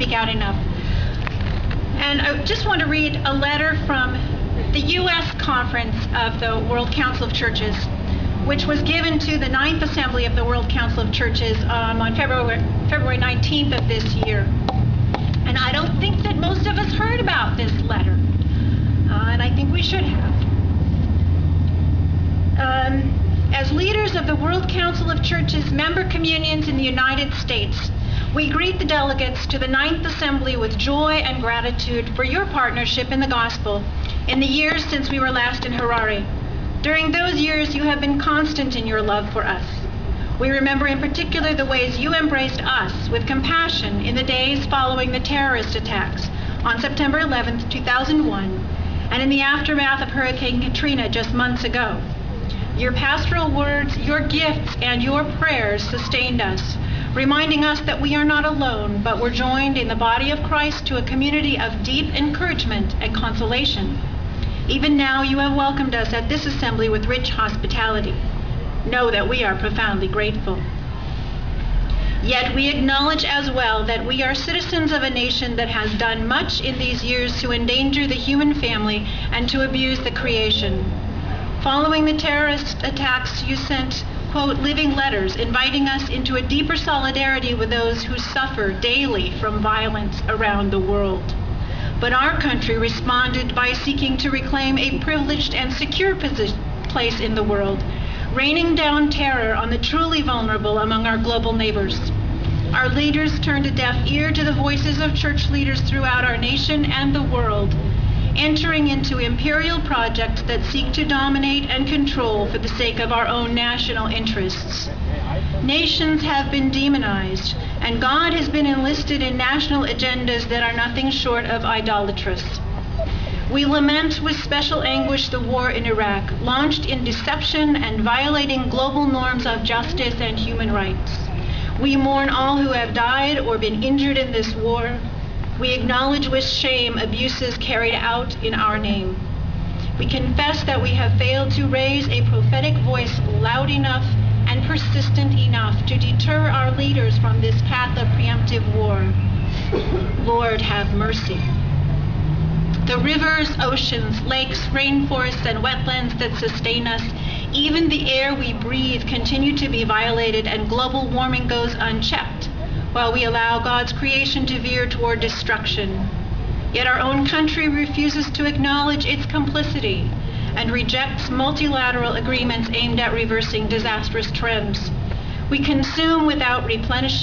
speak out enough. And I just want to read a letter from the U.S. Conference of the World Council of Churches, which was given to the 9th Assembly of the World Council of Churches on February 19th of this year. And I don't think that most of us heard about this letter, and I think we should have. As leaders of the World Council of Churches member communions in the United States, we greet the delegates to the 9th Assembly with joy and gratitude for your partnership in the gospel in the years since we were last in Harare. During those years, you have been constant in your love for us. We remember in particular the ways you embraced us with compassion in the days following the terrorist attacks on September 11th, 2001, and in the aftermath of Hurricane Katrina just months ago. Your pastoral words, your gifts, and your prayers sustained us, reminding us that we are not alone, but we're joined in the body of Christ to a community of deep encouragement and consolation. Even now, you have welcomed us at this assembly with rich hospitality. Know that we are profoundly grateful. Yet we acknowledge as well that we are citizens of a nation that has done much in these years to endanger the human family and to abuse the creation. Following the terrorist attacks, you sent, quote, living letters inviting us into a deeper solidarity with those who suffer daily from violence around the world. But our country responded by seeking to reclaim a privileged and secure place in the world, raining down terror on the truly vulnerable among our global neighbors. Our leaders turned a deaf ear to the voices of church leaders throughout our nation and the world, entering into imperial projects that seek to dominate and control for the sake of our own national interests. Nations have been demonized, and God has been enlisted in national agendas that are nothing short of idolatrous. We lament with special anguish the war in Iraq, launched in deception and violating global norms of justice and human rights. We mourn all who have died or been injured in this war. We acknowledge with shame abuses carried out in our name. We confess that we have failed to raise a prophetic voice loud enough and persistent enough to deter our leaders from this path of preemptive war. Lord, have mercy. The rivers, oceans, lakes, rainforests, and wetlands that sustain us, even the air we breathe, continue to be violated, and global warming goes unchecked, while we allow God's creation to veer toward destruction. Yet our own country refuses to acknowledge its complicity and rejects multilateral agreements aimed at reversing disastrous trends. We consume without replenishing